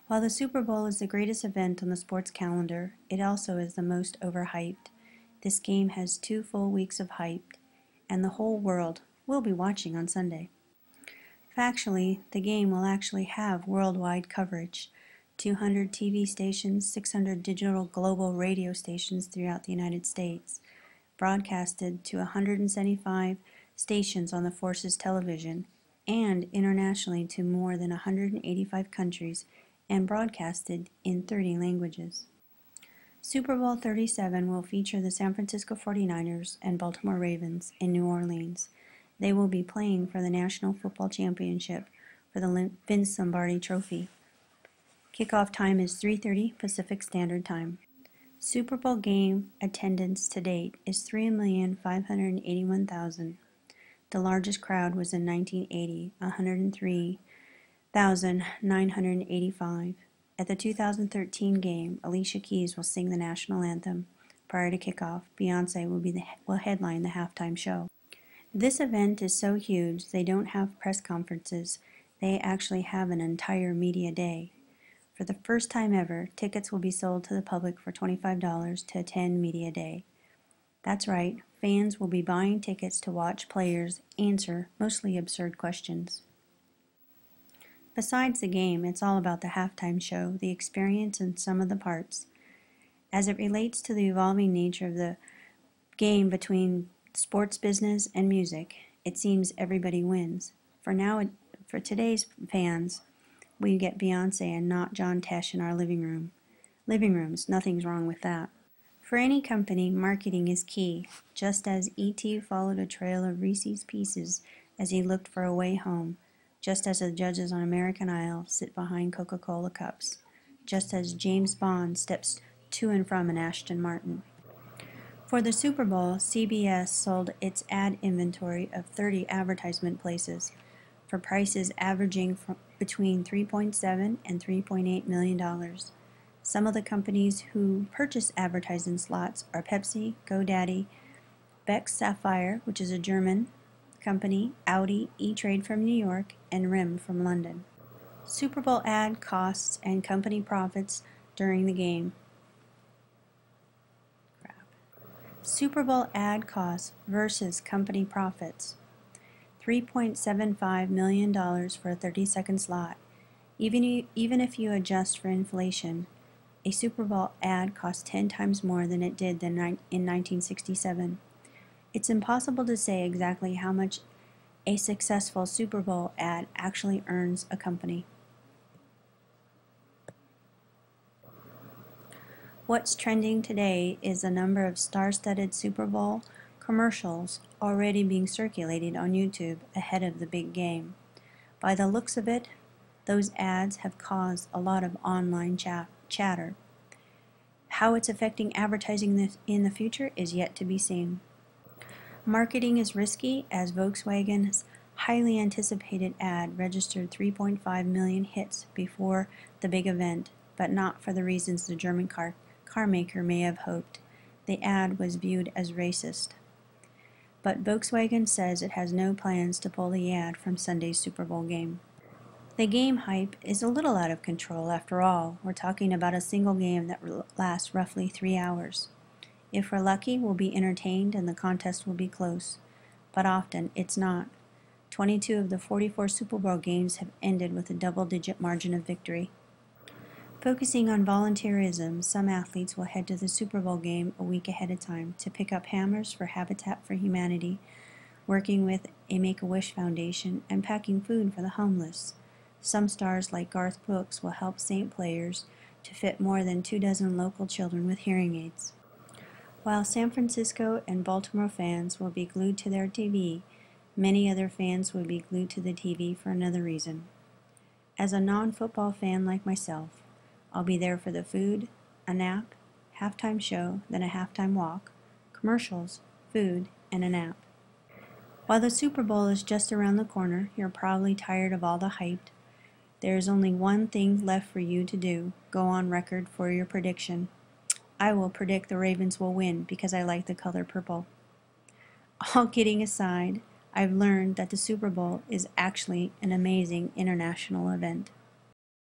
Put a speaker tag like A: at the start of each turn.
A: While the Super Bowl is the greatest event on the sports calendar, it also is the most overhyped. This game has 2 full weeks of hype, and the whole world will be watching on Sunday. Factually, the game will actually have worldwide coverage. 200 TV stations, 600 digital global radio stations throughout the United States, broadcasted to 175 stations on the Force's television, and internationally to more than 185 countries, and broadcasted in 30 languages. Super Bowl 37 will feature the San Francisco 49ers and Baltimore Ravens in New Orleans. They will be playing for the National Football Championship for the Vince Lombardi Trophy. Kickoff time is 3:30 Pacific Standard Time. Super Bowl game attendance to date is 3,581,000. The largest crowd was in 1980, 103,985. At the 2013 game, Alicia Keys will sing the national anthem. Prior to kickoff, Beyoncé will headline the halftime show. This event is so huge they don't have press conferences. They actually have an entire media day. For the first time ever, tickets will be sold to the public for $25 to attend Media Day. That's right, fans will be buying tickets to watch players answer mostly absurd questions. Besides the game, it's all about the halftime show, the experience, and some of the parts. As it relates to the evolving nature of the game between sports business and music, it seems everybody wins. For today's fans, we get Beyoncé and not John Tesh in our living rooms. Nothing's wrong with that. For any company, marketing is key, just as E.T. followed a trail of Reese's Pieces as he looked for a way home, just as the judges on American Idol sit behind Coca-Cola cups, just as James Bond steps to and from an Aston Martin. For the Super Bowl, CBS sold its ad inventory of 30 advertisement places for prices averaging between $3.7 and $3.8 million. Some of the companies who purchase advertising slots are Pepsi, GoDaddy, Beck's Sapphire, which is a German company, Audi, E-Trade from New York, and RIM from London. Super Bowl ad costs and company profits during the game. Super Bowl ad costs versus company profits. $3.75 million for a 30-second slot. Even if you adjust for inflation, a Super Bowl ad costs 10 times more than it did in 1967. It's impossible to say exactly how much a successful Super Bowl ad actually earns a company. What's trending today is a number of star-studded Super Bowl commercials already being circulated on YouTube ahead of the big game. By the looks of it, those ads have caused a lot of online chatter. How it's affecting advertising in the future is yet to be seen. Marketing is risky, as Volkswagen's highly anticipated ad registered 3.5 million hits before the big event, but not for the reasons the German car maker may have hoped. The ad was viewed as racist. But Volkswagen says it has no plans to pull the ad from Sunday's Super Bowl game. The game hype is a little out of control after all. We're talking about a single game that lasts roughly 3 hours. If we're lucky, we'll be entertained and the contest will be close. But often, it's not. 22 of the 44 Super Bowl games have ended with a double-digit margin of victory. Focusing on volunteerism, some athletes will head to the Super Bowl game a week ahead of time to pick up hammers for Habitat for Humanity, working with a Make-A-Wish Foundation, and packing food for the homeless. Some stars like Garth Brooks will help Saint players to fit more than 24 local children with hearing aids. While San Francisco and Baltimore fans will be glued to their TV, many other fans will be glued to the TV for another reason. As a non-football fan like myself, I'll be there for the food, a nap, halftime show, then a halftime walk, commercials, food, and a nap. While the Super Bowl is just around the corner, you're probably tired of all the hype. There is only one thing left for you to do. Go on record for your prediction. I will predict the Ravens will win because I like the color purple. All kidding aside, I've learned that the Super Bowl is actually an amazing international event.